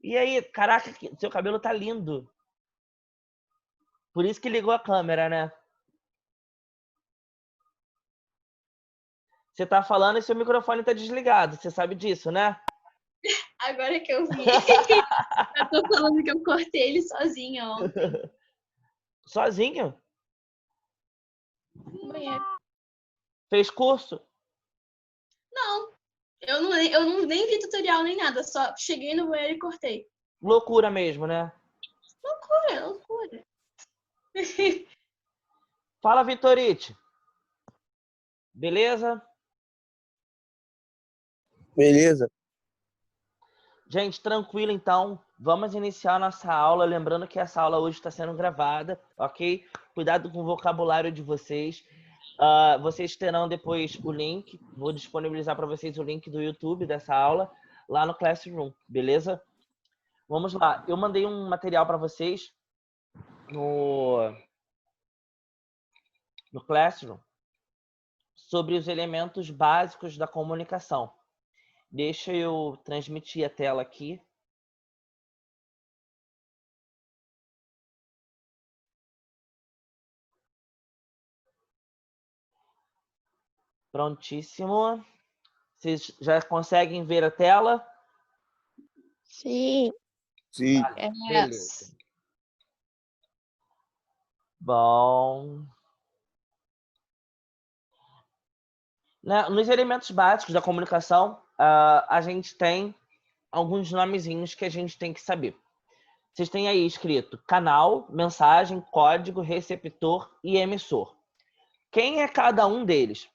E aí, caraca, seu cabelo tá lindo. Por isso que ligou a câmera, né? Você tá falando e seu microfone tá desligado. Você sabe disso, né? Agora que eu vi. Eu tô falando que eu cortei ele sozinha ontem. Sozinho? Banheiro. Fez curso? Não, eu não nem vi tutorial nem nada. Só cheguei no banheiro e cortei. Loucura mesmo, né? Loucura, loucura. Fala, Vitorite. Beleza? Beleza. Gente, tranquilo então. Vamos iniciar a nossa aula. Lembrando que essa aula hoje está sendo gravada, ok? Cuidado com o vocabulário de vocês. Vocês terão depois o link. Vou disponibilizar para vocês o link do YouTube dessa aula lá no Classroom, beleza? Vamos lá. Eu mandei um material para vocês no Classroom sobre os elementos básicos da comunicação. Deixa eu transmitir a tela aqui. Prontíssimo. Vocês já conseguem ver a tela? Sim. Sim. Beleza. Bom. Nos elementos básicos da comunicação, a gente tem alguns nomezinhos que a gente tem que saber. Vocês têm aí escrito canal, mensagem, código, receptor e emissor. Quem é cada um deles?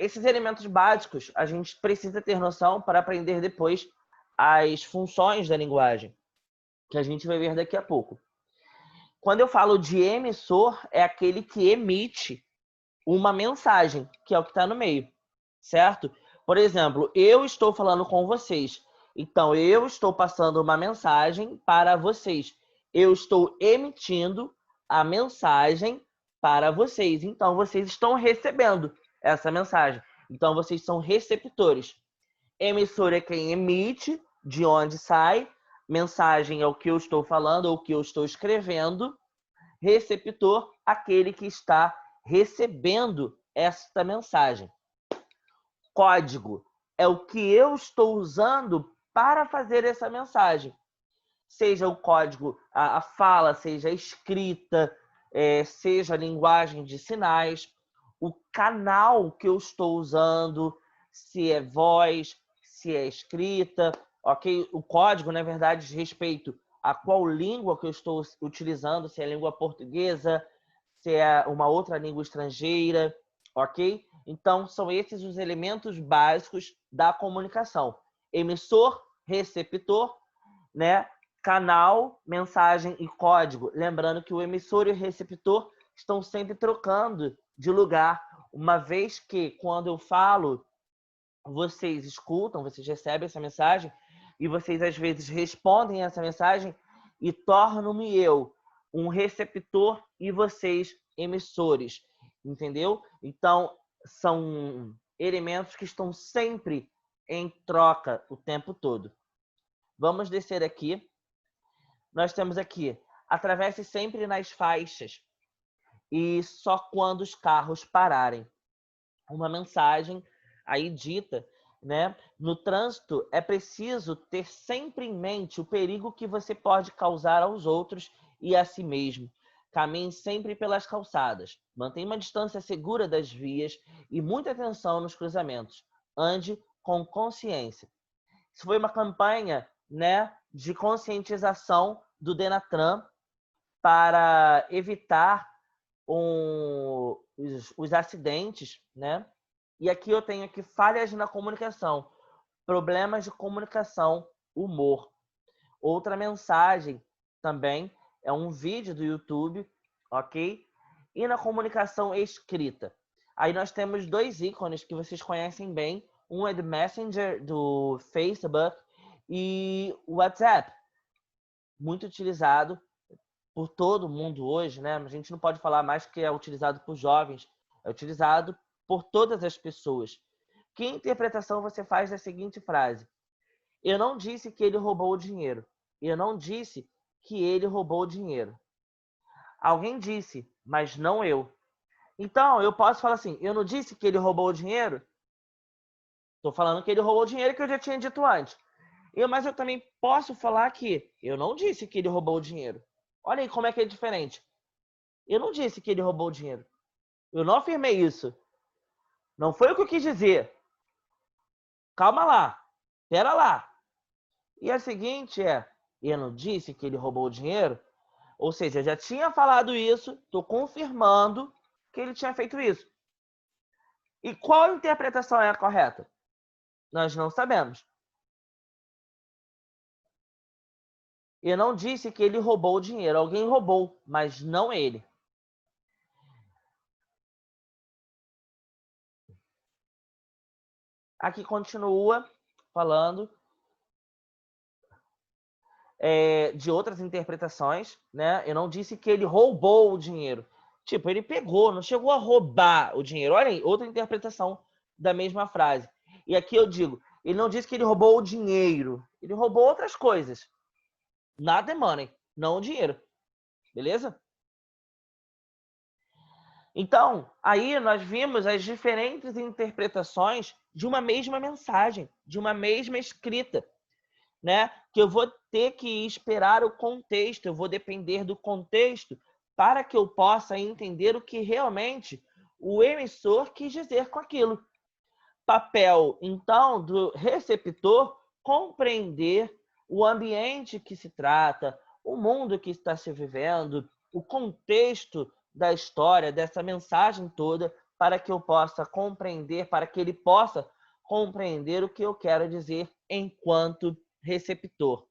Esses elementos básicos a gente precisa ter noção para aprender depois as funções da linguagem, que a gente vai ver daqui a pouco. Quando eu falo de emissor, é aquele que emite uma mensagem, que é o que está no meio, certo? Por exemplo, eu estou falando com vocês, então eu estou passando uma mensagem para vocês. Eu estou emitindo a mensagem para vocês, então vocês estão recebendo essa mensagem. Então vocês são receptores. Emissor é quem emite, de onde sai. Mensagem é o que eu estou falando ou o que eu estou escrevendo. Receptor, aquele que está recebendo esta mensagem. Código é o que eu estou usando para fazer essa mensagem. Seja o código, a fala, seja a escrita, seja a linguagem de sinais, o canal que eu estou usando, se é voz, se é escrita, ok? O código, na verdade, diz respeito a qual língua que eu estou utilizando, se é língua portuguesa, se é uma outra língua estrangeira, ok? Então, são esses os elementos básicos da comunicação. Emissor, receptor, né? Canal, mensagem e código. Lembrando que o emissor e o receptor estão sempre trocando de lugar, uma vez que, quando eu falo, vocês escutam, vocês recebem essa mensagem e vocês, às vezes, respondem essa mensagem e tornam-me eu um receptor e vocês emissores, entendeu? Então, são elementos que estão sempre em troca o tempo todo. Vamos descer aqui. Nós temos aqui, atravesse sempre nas faixas e só quando os carros pararem. Uma mensagem aí dita, né? No trânsito é preciso ter sempre em mente o perigo que você pode causar aos outros e a si mesmo. Caminhe sempre pelas calçadas. Mantenha uma distância segura das vias e muita atenção nos cruzamentos. Ande com consciência. Isso foi uma campanha, né, de conscientização do Denatran para evitar os acidentes, né? E aqui eu tenho aqui falhas na comunicação, problemas de comunicação, humor. Outra mensagem também é um vídeo do YouTube, ok? E na comunicação escrita. Aí nós temos dois ícones que vocês conhecem bem. Um é do Messenger, do Facebook, e o WhatsApp. Muito utilizado por todo mundo hoje, né? A gente não pode falar mais que é utilizado por jovens, é utilizado por todas as pessoas. Que interpretação você faz da seguinte frase? Eu não disse que ele roubou o dinheiro. Eu não disse que ele roubou o dinheiro. Alguém disse, mas não eu. Então, eu posso falar assim, eu não disse que ele roubou o dinheiro? Estou falando que ele roubou o dinheiro que eu já tinha dito antes. Mas eu também posso falar que eu não disse que ele roubou o dinheiro. Olha aí como é que é diferente. Eu não disse que ele roubou o dinheiro. Eu não afirmei isso. Não foi o que eu quis dizer. Calma lá. Pera lá. E a seguinte é, eu não disse que ele roubou o dinheiro? Ou seja, eu já tinha falado isso, estou confirmando que ele tinha feito isso. E qual interpretação é a correta? Nós não sabemos. Eu não disse que ele roubou o dinheiro. Alguém roubou, mas não ele. Aqui continua falando de outras interpretações, né? Eu não disse que ele roubou o dinheiro. Tipo, ele pegou, não chegou a roubar o dinheiro. Olha aí, outra interpretação da mesma frase. E aqui eu digo, ele não disse que ele roubou o dinheiro. Ele roubou outras coisas. Nada é money, não o dinheiro. Beleza? Então, aí nós vimos as diferentes interpretações de uma mesma mensagem, de uma mesma escrita, né? Que eu vou ter que esperar o contexto, eu vou depender do contexto para que eu possa entender o que realmente o emissor quis dizer com aquilo. Papel, então, do receptor compreender o ambiente que se trata, o mundo que está se vivendo, o contexto da história, dessa mensagem toda, para que eu possa compreender, para que ele possa compreender o que eu quero dizer enquanto receptor.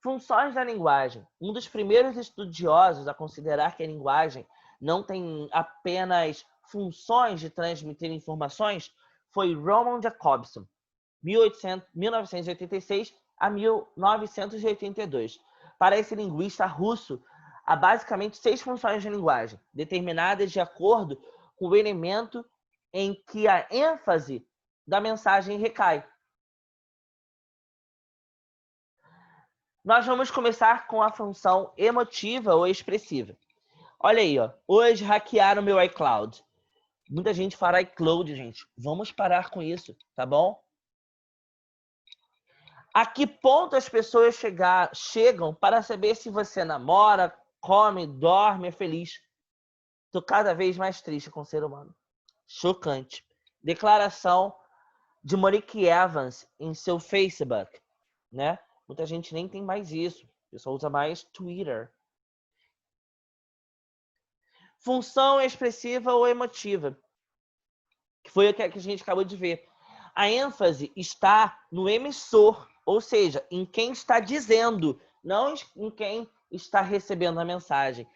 Funções da linguagem. Um dos primeiros estudiosos a considerar que a linguagem não tem apenas funções de transmitir informações foi Roman Jakobson, 1986 a 1982. Para esse linguista russo, há basicamente 6 funções de linguagem, determinadas de acordo com o elemento em que a ênfase da mensagem recai. Nós vamos começar com a função emotiva ou expressiva. Olha aí, ó. Hoje hackearam meu iCloud. Muita gente fala iCloud, gente. Vamos parar com isso, tá bom? A que ponto as pessoas chegam para saber se você namora, come, dorme, é feliz? Estou cada vez mais triste com o ser humano. Chocante. Declaração de Monique Evans em seu Facebook, né? Muita gente nem tem mais isso. O pessoal usa mais Twitter. Função expressiva ou emotiva, que foi o que a gente acabou de ver. A ênfase está no emissor, ou seja, em quem está dizendo, não em quem está recebendo a mensagem.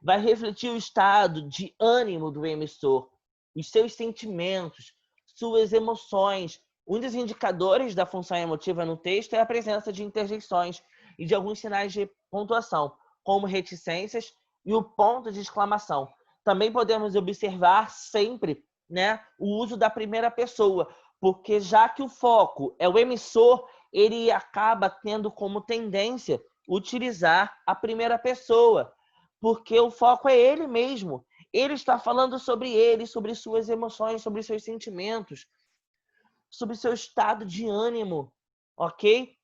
Vai refletir o estado de ânimo do emissor, os seus sentimentos, suas emoções. Um dos indicadores da função emotiva no texto é a presença de interjeições e de alguns sinais de pontuação, como reticências e o ponto de exclamação. Também podemos observar sempre, né, o uso da primeira pessoa, porque já que o foco é o emissor, ele acaba tendo como tendência utilizar a primeira pessoa, porque o foco é ele mesmo. Ele está falando sobre ele, sobre suas emoções, sobre seus sentimentos, sobre seu estado de ânimo, ok?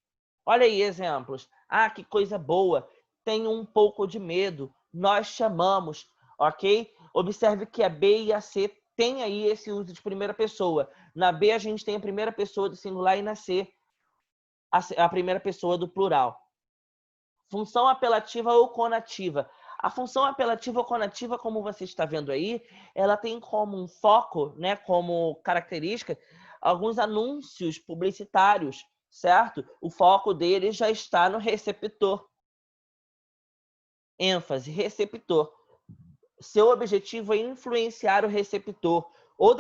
Olha aí exemplos. Ah, que coisa boa. Tenho um pouco de medo. Nós chamamos, ok? Observe que a B e a C têm aí esse uso de primeira pessoa. Na B a gente tem a primeira pessoa do singular e na C a primeira pessoa do plural. Função apelativa ou conativa. A função apelativa ou conativa, como você está vendo aí, ela tem como um foco, né, como característica, alguns anúncios publicitários, certo? O foco dele já está no receptor. ênfase, receptor. Seu objetivo é influenciar o receptor ou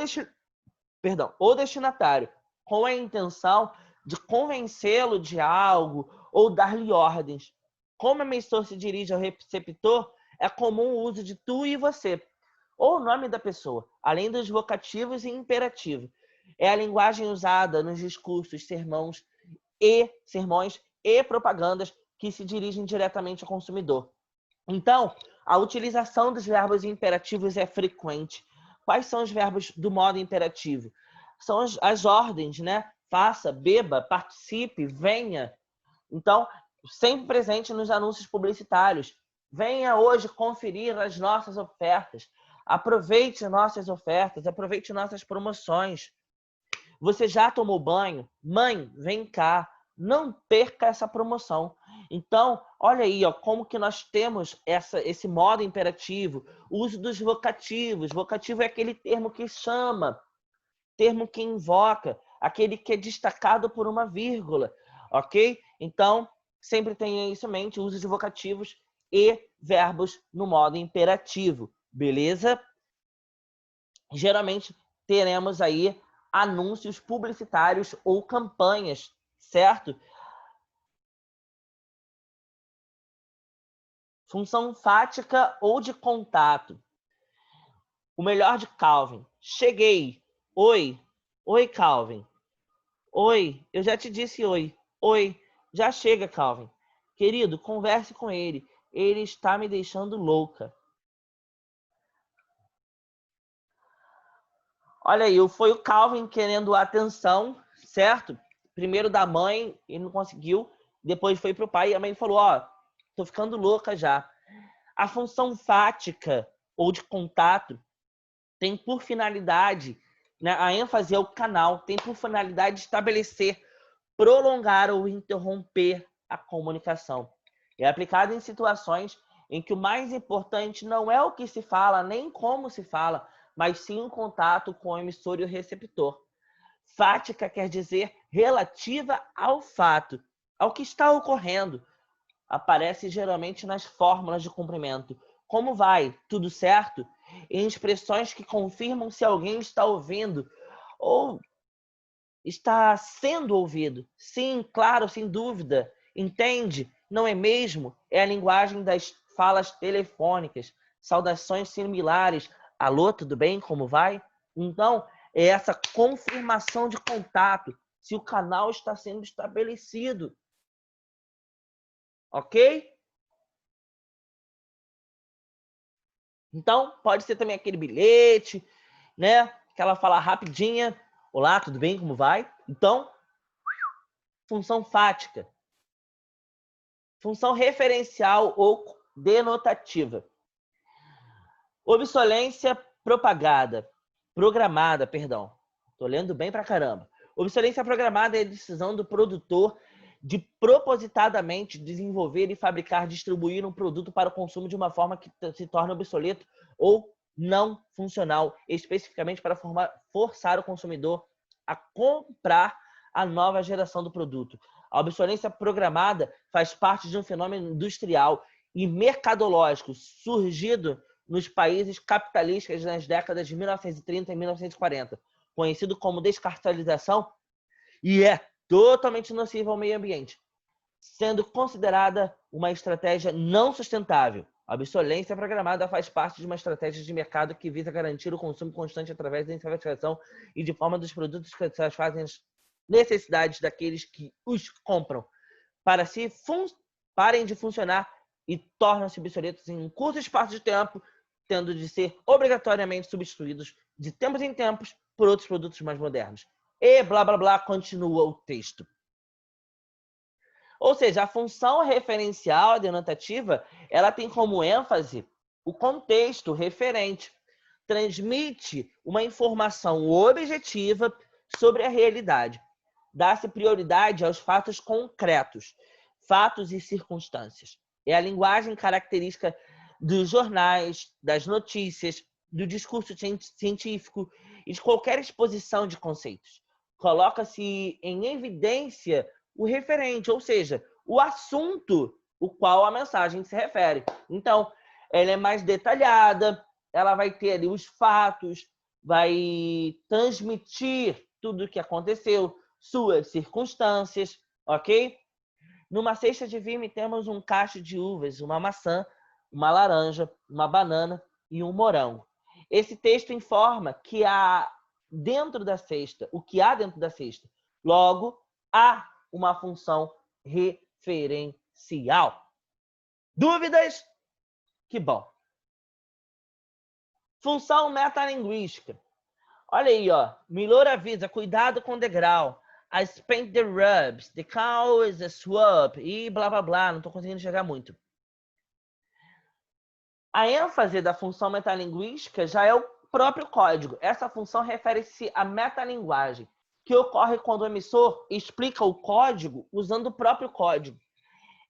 destinatário, com a intenção de convencê-lo de algo ou dar-lhe ordens. Como o emissor se dirige ao receptor, é comum o uso de tu e você, ou o nome da pessoa, além dos vocativos e imperativos. É a linguagem usada nos discursos, sermões e sermões e propagandas que se dirigem diretamente ao consumidor. Então, a utilização dos verbos imperativos é frequente. Quais são os verbos do modo imperativo? São as ordens, né? Faça, beba, participe, venha. Então, sempre presente nos anúncios publicitários. Venha hoje conferir as nossas ofertas. Aproveite nossas ofertas, aproveite nossas promoções. Você já tomou banho? Mãe, vem cá. Não perca essa promoção. Então, olha aí, ó, como que nós temos esse modo imperativo, o uso dos vocativos. Vocativo é aquele termo que chama, termo que invoca, aquele que é destacado por uma vírgula, ok? Então, sempre tenha isso em mente, o uso de vocativos e verbos no modo imperativo, beleza? Geralmente teremos aí anúncios publicitários ou campanhas, certo? Função fática ou de contato. O melhor de Calvin. Cheguei. Oi. Oi, Calvin. Oi. Eu já te disse oi. Oi. Já chega, Calvin. Querido, converse com ele. Ele está me deixando louca. Olha aí, foi o Calvin querendo atenção, certo? Primeiro da mãe, ele não conseguiu. Depois foi pro pai e a mãe falou, ó, tô ficando louca já. A função fática ou de contato tem por finalidade, né, a ênfase é o canal, tem por finalidade estabelecer, prolongar ou interromper a comunicação. É aplicado em situações em que o mais importante não é o que se fala, nem como se fala, mas sim o contato com o emissor e o receptor. Fática quer dizer relativa ao fato, ao que está ocorrendo. Aparece geralmente nas fórmulas de cumprimento. Como vai? Tudo certo? Em expressões que confirmam se alguém está ouvindo ou está sendo ouvido. Sim, claro, sem dúvida. Entende? Não é mesmo? É a linguagem das falas telefônicas. Saudações similares. Alô, tudo bem? Como vai? Então, é essa confirmação de contato, se o canal está sendo estabelecido. Ok? Então, pode ser também aquele bilhete, né? Que ela fala rapidinha. Olá, tudo bem? Como vai? Então, função fática. Função referencial ou denotativa. Obsolência programada, perdão. Tô lendo bem pra caramba. Obsolência programada é a decisão do produtor de propositadamente desenvolver e fabricar, distribuir um produto para o consumo de uma forma que se torna obsoleto ou não funcional, especificamente para forçar o consumidor a comprar a nova geração do produto. A obsolência programada faz parte de um fenômeno industrial e mercadológico surgido nos países capitalistas nas décadas de 1930 e 1940, conhecido como descartelização, e é totalmente nocivo ao meio ambiente, sendo considerada uma estratégia não sustentável. A obsolência programada faz parte de uma estratégia de mercado que visa garantir o consumo constante através da fabricação e de forma dos produtos que satisfazem as necessidades daqueles que os compram, para se parem de funcionar e tornam-se obsoletos em um curto espaço de tempo, tendo de ser obrigatoriamente substituídos de tempos em tempos por outros produtos mais modernos. E blá blá blá, continua o texto. Ou seja, a função referencial denotativa, ela tem como ênfase o contexto referente. Transmite uma informação objetiva sobre a realidade. Dá-se prioridade aos fatos concretos, fatos e circunstâncias. É a linguagem característica dos jornais, das notícias, do discurso científico e de qualquer exposição de conceitos. Coloca-se em evidência o referente, ou seja, o assunto o qual a mensagem se refere. Então, ela é mais detalhada, ela vai ter ali os fatos, vai transmitir tudo o que aconteceu, suas circunstâncias, ok? Numa cesta de vime temos um cacho de uvas, uma maçã, uma laranja, uma banana e um morango. Esse texto informa que há dentro da cesta, o que há dentro da cesta. Logo, há uma função referencial. Dúvidas? Que bom. Função metalinguística. Olha aí, ó. Milor avisa, cuidado com o degrau. I spent the rubs, the cow is a swap, e blá, blá, blá. Não tô conseguindo chegar muito. A ênfase da função metalinguística já é o próprio código. Essa função refere-se à metalinguagem, que ocorre quando o emissor explica o código usando o próprio código.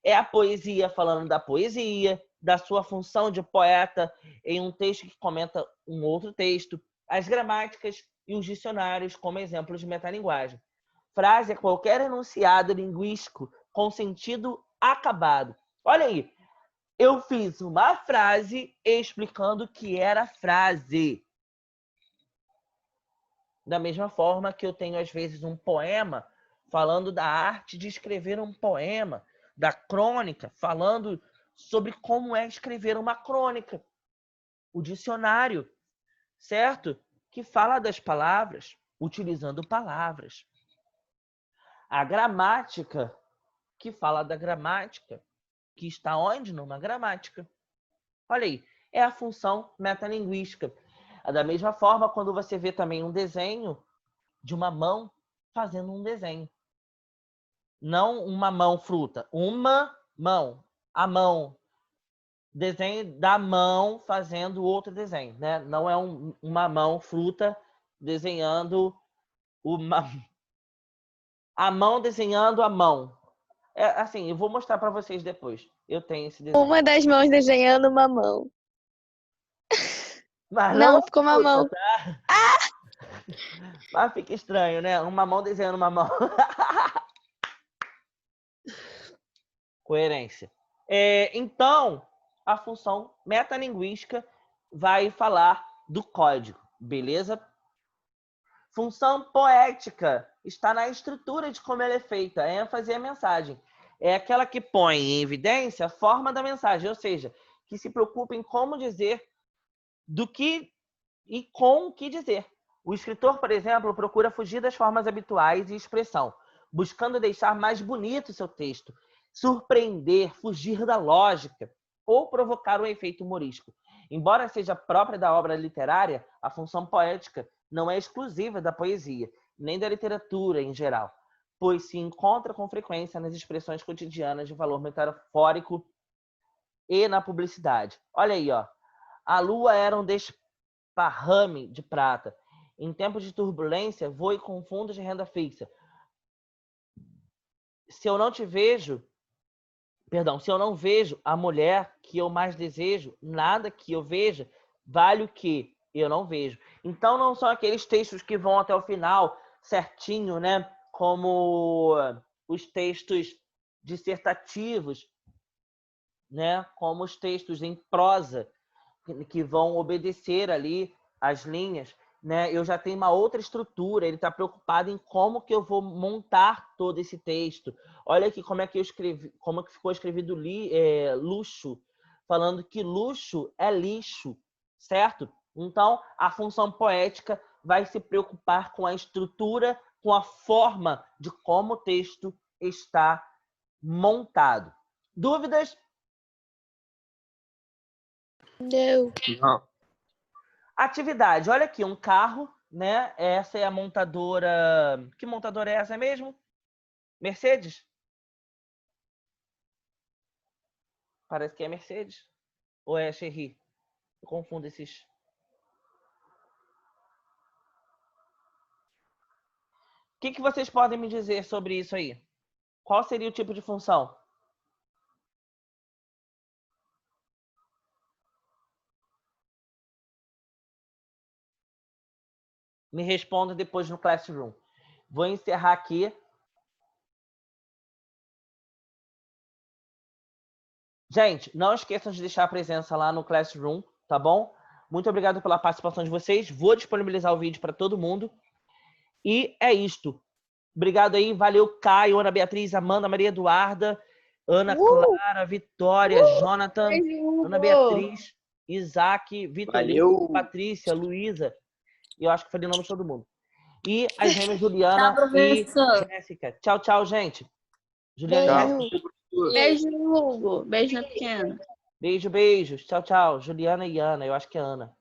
É a poesia falando da poesia, da sua função de poeta em um texto que comenta um outro texto, as gramáticas e os dicionários como exemplos de metalinguagem. Frase é qualquer enunciado linguístico com sentido acabado. Olha aí, eu fiz uma frase explicando o que era frase. Da mesma forma que eu tenho, às vezes, um poema falando da arte de escrever um poema, da crônica, falando sobre como é escrever uma crônica. O dicionário, certo? Que fala das palavras, utilizando palavras. A gramática, que fala da gramática, que está onde? Numa gramática. Olha aí, é a função metalinguística. Da mesma forma, quando você vê também um desenho de uma mão fazendo um desenho. Não uma mão fruta, uma mão. A mão. Desenho da mão fazendo outro desenho, né? Não é uma mão fruta desenhando uma... A mão desenhando a mão. É assim, eu vou mostrar para vocês depois. Eu tenho esse desenho. Uma das mãos desenhando uma mão. Mas Não, ficou uma fruta, mão. tá? Mas fica estranho, né? Uma mão desenhando uma mão. Coerência. Então, a função metalinguística vai falar do código, beleza? Função poética está na estrutura de como ela é feita, a ênfase e a mensagem. É aquela que põe em evidência a forma da mensagem, ou seja, que se preocupa em como dizer, do que e com o que dizer. O escritor, por exemplo, procura fugir das formas habituais e expressão, buscando deixar mais bonito o seu texto, surpreender, fugir da lógica ou provocar um efeito humorístico. Embora seja própria da obra literária, a função poética não é exclusiva da poesia, nem da literatura em geral, pois se encontra com frequência nas expressões cotidianas de valor metafórico e na publicidade. Olha aí, ó. A lua era um desparrame de prata. Em tempos de turbulência, voe com fundos de renda fixa. Se eu não vejo a mulher que eu mais desejo, nada que eu veja vale o que eu não vejo. Então não são aqueles textos que vão até o final certinho, né? Como os textos dissertativos, né? Como os textos em prosa que vão obedecer ali as linhas, né? Eu já tenho uma outra estrutura, ele está preocupado em como que eu vou montar todo esse texto. Olha aqui como é que eu escrevi, como que ficou escrevido luxo, falando que luxo é lixo, certo? Então, a função poética vai se preocupar com a estrutura, com a forma de como o texto está montado. Dúvidas? Não. Atividade. Olha aqui, um carro, né? Essa é a montadora... Que montadora é essa mesmo? Mercedes? Parece que é Mercedes. Ou é Chery? Eu confundo esses... O que vocês podem me dizer sobre isso aí? Qual seria o tipo de função? Me responda depois no Classroom. Vou encerrar aqui. Gente, não esqueçam de deixar a presença lá no Classroom, tá bom? Muito obrigado pela participação de vocês. Vou disponibilizar o vídeo para todo mundo. E é isto. Obrigado aí. Valeu, Caio, Ana Beatriz, Amanda, Maria Eduarda, Ana Clara, Vitória, Jonathan, Ana Beatriz, Isaac, Vitor, Valeu. Patrícia, Luísa. E eu acho que falei o nome de todo mundo. E as gêmeas Juliana Tchau, e professor. Jéssica. Tchau, tchau, gente. Juliana e Beijo. Jéssica. Beijo, Hugo. Beijo na pequena. Beijos. Tchau, tchau. Juliana e Ana. Eu acho que é Ana.